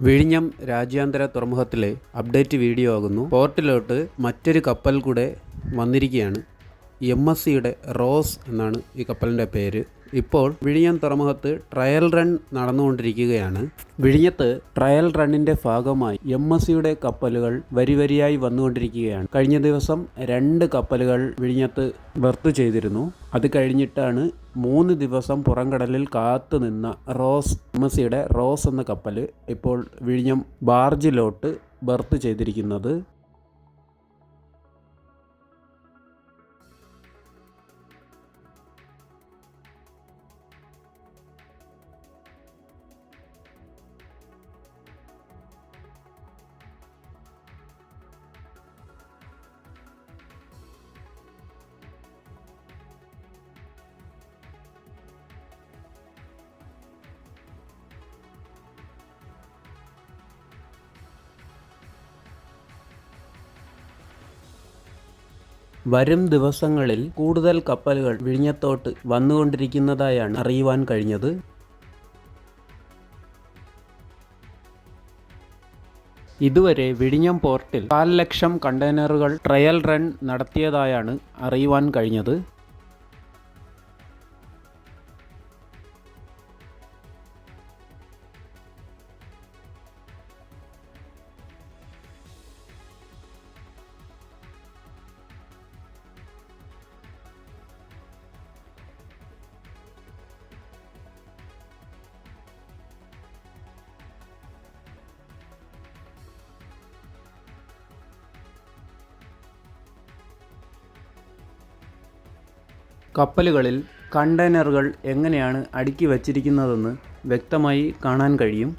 വിഴിഞ്ഞം രാജ്യാന്തര തുറമുഖത്തിലെ update video ആകുന്നു. പോർട്ടിലോട്ട് മറ്റൊരു കപ്പൽ കൂടെ വന്നിരിക്കുകയാണ്. MSCയുടെ റോസ് എന്നാണ് ഈ കപ്പലിൻ്റെ പേര്. ഇപ്പോൾ വിഴിഞ്ഞം തുറമുഖത്ത് ട്രയൽ റൺ നടന്നുകൊണ്ടിരിക്കുകയാണ്. വിഴിഞ്ഞത്ത് ട്രയൽ റണ്ണിൻ്റെ ഭാഗമായി MSCയുടെ കപ്പലുകൾ വരിവരിയായി വന്നുകൊണ്ടിരിക്കുകയാണ്. കഴിഞ്ഞ ദിവസം 2 കപ്പലുകൾ വിഴിഞ്ഞത്ത് ബർത്ത് ചെയ്തിരുന്നു. അത് കഴിഞ്ഞിട്ടാണ് 3 ദിവസം പുറംകടലിൽ കാത്തു നിന്ന MSCയുടെ റോസ് എന്ന കപ്പൽ ഇപ്പോൾ വിഴിഞ്ഞം ബാർജിലോട്ട് ബർത്ത് ചെയ്തിരിക്കുന്നത്. വരും ദിവസങ്ങളിൽ കൂടുതൽ കപ്പലുകൾ വിഴിഞ്ഞത്തോട്ട് വന്നുകൊണ്ടിരിക്കുന്നതായാണ് അറിയുവാൻ കഴിഞ്ഞത്. ഇതുവരെ വിഴിഞ്ഞം പോർട്ടിൽ 4,00,000 കണ്ടെയ്നറുകൾ ട്രയൽ റൺ നടത്തിയതായാണ് അറിയുവാൻ കഴിഞ്ഞത്. കപ്പലുകളിൽ കണ്ടെയ്നറുകൾ എങ്ങനെയാണ് അടുക്കി വച്ചിരിക്കുന്നതെന്ന് വ്യക്തമായി കാണാൻ കഴിയും.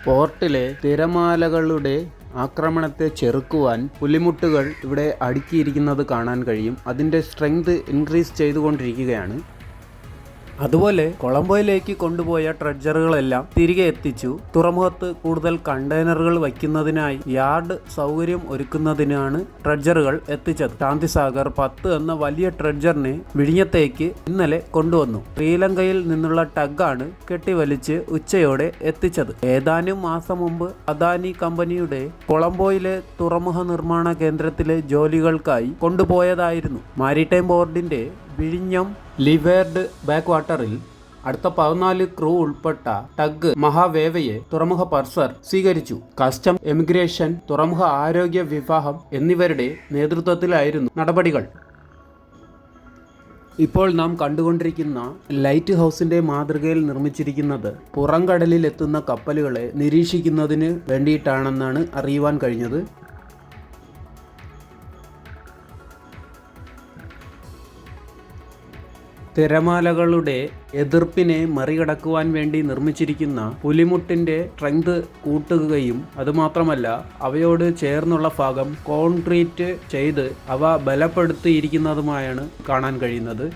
പോർട്ടിലെ തിരമാലകളുടെ ആക്രമണത്തെ ചെറുക്കുവാൻ പുലിമുട്ടുകൾ ഇവിടെ അടുക്കിയിരിക്കുന്നത് കാണാൻ കഴിയും. അതിൻ്റെ സ്ട്രെങ്ത് ഇൻക്രീസ് ചെയ്തുകൊണ്ടിരിക്കുകയാണ്. അതുപോലെ കൊളംബോയിലേക്ക് കൊണ്ടുപോയ ട്രെഡ്ജറുകളെല്ലാം തിരികെ എത്തിച്ചു. തുറമുഖത്ത് കൂടുതൽ കണ്ടെയ്നറുകൾ വയ്ക്കുന്നതിനായി യാർഡ് സൗകര്യം ഒരുക്കുന്നതിനാണ് ട്രെഡ്ജറുകൾ എത്തിച്ചത്. ശാന്തിസാഗർ 10 എന്ന വലിയ ട്രെഡ്ജറിനെ വിഴിഞ്ഞത്തേക്ക് ഇന്നലെ കൊണ്ടുവന്നു. ശ്രീലങ്കയിൽ നിന്നുള്ള ടഗ്ഗാണ് കെട്ടിവലിച്ച് ഉച്ചയോടെ എത്തിച്ചത്. ഏതാനും മാസം മുമ്പ് അദാനി കമ്പനിയുടെ കൊളംബോയിലെ തുറമുഖ നിർമ്മാണ കേന്ദ്രത്തിലെ ജോലികൾക്കായി കൊണ്ടുപോയതായിരുന്നു. മാരിടൈം ബോർഡിന്റെ വിഴിഞ്ഞം ലിവേർഡ് ബാക്ക് വാട്ടറിൽ അടുത്ത 14 ക്രൂ ഉൾപ്പെട്ട ടഗ് മഹാവേവയെ തുറമുഖ പർസർ സ്വീകരിച്ചു. കസ്റ്റം, എമിഗ്രേഷൻ, തുറമുഖ ആരോഗ്യ വിഭാഗം എന്നിവരുടെ നേതൃത്വത്തിലായിരുന്നു നടപടികൾ. ഇപ്പോൾ നാം കണ്ടുകൊണ്ടിരിക്കുന്ന ലൈറ്റ് ഹൗസിന്റെ മാതൃകയിൽ നിർമ്മിച്ചിരിക്കുന്നത് പുറംകടലിൽ എത്തുന്ന കപ്പലുകളെ നിരീക്ഷിക്കുന്നതിന് വേണ്ടിയിട്ടാണെന്നാണ് അറിയുവാൻ കഴിഞ്ഞത്. തിരമാലകളുടെ എതിർപ്പിനെ മറികടക്കുവാൻ വേണ്ടി നിർമ്മിച്ചിരിക്കുന്ന പുലിമുട്ടിൻ്റെ സ്ട്രെങ്ത് കൂട്ടുകയും അതുമാത്രമല്ല അവയോട് ചേർന്നുള്ള ഭാഗം കോൺക്രീറ്റ് ചെയ്ത് അവ ബലപ്പെടുത്തിയിരിക്കുന്നതുമായാണ് കാണാൻ കഴിയുന്നത്.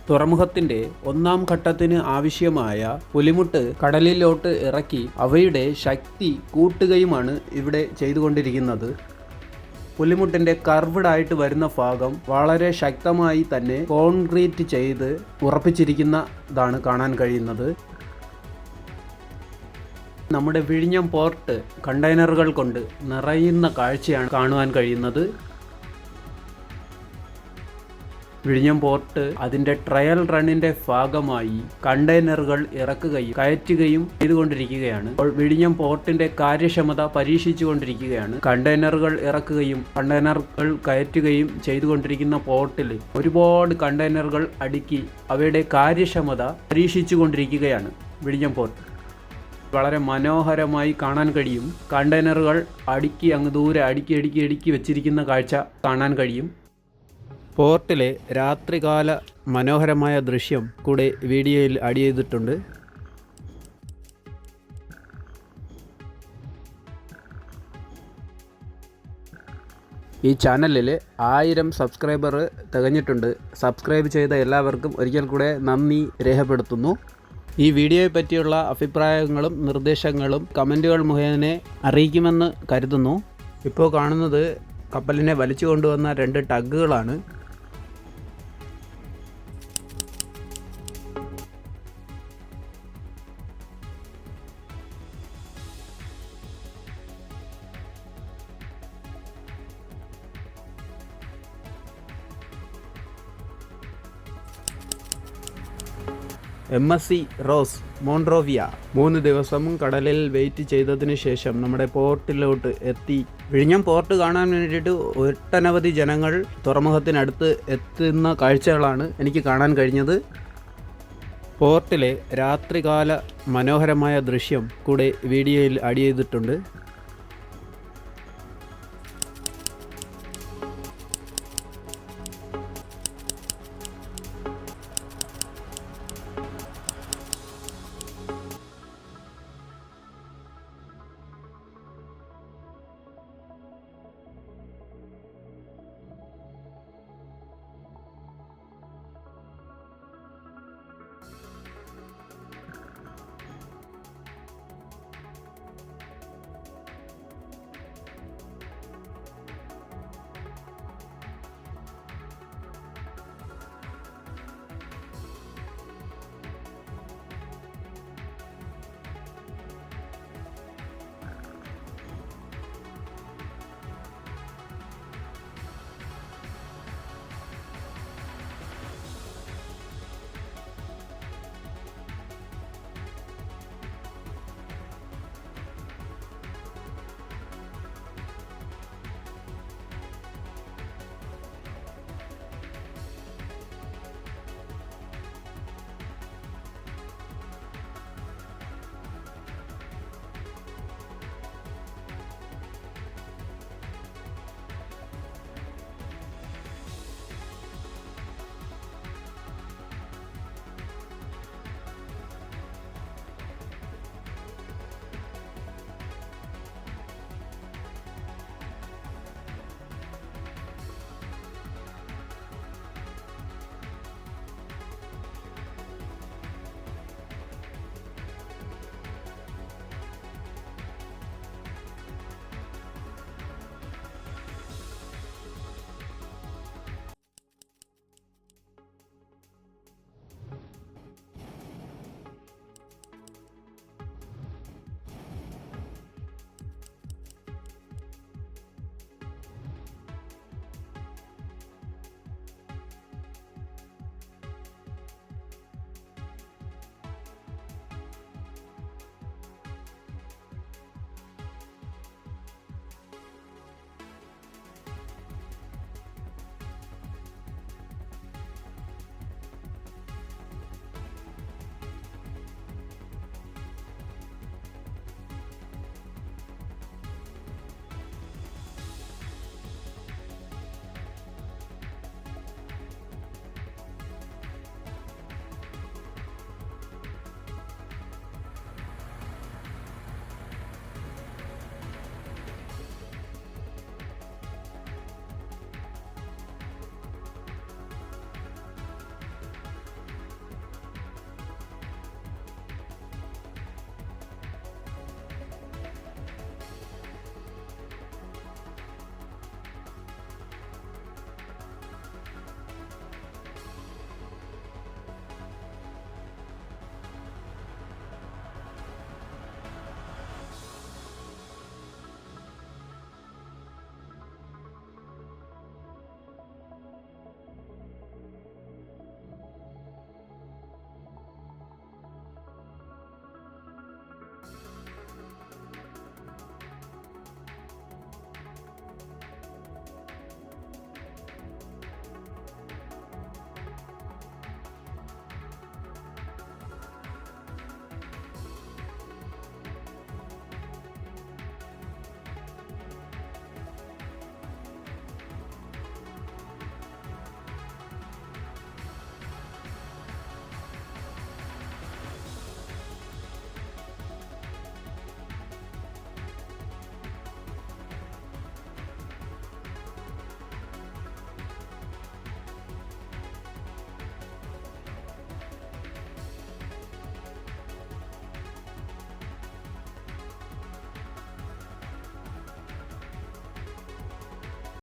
തുറമുഖത്തിൻ്റെ 1ാം ഘട്ടത്തിന് ആവശ്യമായ പുലിമുട്ട് കടലിലോട്ട് ഇറക്കി അവയുടെ ശക്തി കൂട്ടുകയുമാണ് ഇവിടെ ചെയ്തുകൊണ്ടിരിക്കുന്നത്. പുലിമുട്ടിൻ്റെ കർവ്ഡ് ആയിട്ട് വരുന്ന ഭാഗം വളരെ ശക്തമായി തന്നെ കോൺക്രീറ്റ് ചെയ്ത് ഉറപ്പിച്ചിരിക്കുന്നതാണ് കാണാൻ കഴിയുന്നത്. നമ്മുടെ വിഴിഞ്ഞം പോർട്ട് കണ്ടെയ്നറുകൾ കൊണ്ട് നിറയുന്ന കാഴ്ചയാണ് കാണുവാൻ കഴിയുന്നത്. വിഴിഞ്ഞം പോർട്ട് അതിൻ്റെ ട്രയൽ റണ്ണിൻ്റെ ഭാഗമായി കണ്ടെയ്നറുകൾ ഇറക്കുകയും കയറ്റുകയും ചെയ്തുകൊണ്ടിരിക്കുകയാണ്. അപ്പോൾ വിഴിഞ്ഞം പോർട്ടിൻ്റെ കാര്യക്ഷമത പരീക്ഷിച്ചുകൊണ്ടിരിക്കുകയാണ്. കണ്ടെയ്നറുകൾ ഇറക്കുകയും കണ്ടെയ്നറുകൾ കയറ്റുകയും ചെയ്തുകൊണ്ടിരിക്കുന്ന പോർട്ടിൽ ഒരുപാട് കണ്ടെയ്നറുകൾ അടുക്കി അവയുടെ കാര്യക്ഷമത പരീക്ഷിച്ചുകൊണ്ടിരിക്കുകയാണ്. വിഴിഞ്ഞം പോർട്ട്. വളരെ മനോഹരമായി കാണാൻ കഴിയും. കണ്ടെയ്നറുകൾ അങ്ങ് ദൂരെ അടുക്കി വെച്ചിരിക്കുന്ന കാഴ്ച കാണാൻ കഴിയും. പോർട്ടിലെ രാത്രികാല മനോഹരമായ ദൃശ്യം കൂടെ വീഡിയോയിൽ ആഡ് ചെയ്തിട്ടുണ്ട്. ഈ ചാനലിൽ 1000 സബ്സ്ക്രൈബർ തികഞ്ഞിട്ടുണ്ട്. സബ്സ്ക്രൈബ് ചെയ്ത എല്ലാവർക്കും ഒരിക്കൽ കൂടെ നന്ദി രേഖപ്പെടുത്തുന്നു. ഈ വീഡിയോയെ പറ്റിയുള്ള അഭിപ്രായങ്ങളും നിർദ്ദേശങ്ങളും കമൻറ്റുകൾ മുഖേന അറിയിക്കുമെന്ന് കരുതുന്നു. ഇപ്പോൾ കാണുന്നത് കപ്പലിനെ വലിച്ചു കൊണ്ടുവന്ന 2 ടഗ്ഗുകളാണ്. MSC റോസ് മോൺട്രോവിയ 3 ദിവസം കടലിൽ വെയിറ്റ് ചെയ്തതിന് ശേഷം നമ്മുടെ പോർട്ടിലോട്ട് എത്തി. വിഴിഞ്ഞം പോർട്ട് കാണാൻ വേണ്ടിയിട്ട് ഒട്ടനവധി ജനങ്ങൾ തുറമുഖത്തിനടുത്ത് എത്തുന്ന കാഴ്ചകളാണ് എനിക്ക് കാണാൻ കഴിഞ്ഞത്. പോർട്ടിലെ രാത്രികാല മനോഹരമായ ദൃശ്യം കൂടെ വീഡിയോയിൽ ആഡ് ചെയ്തിട്ടുണ്ട്.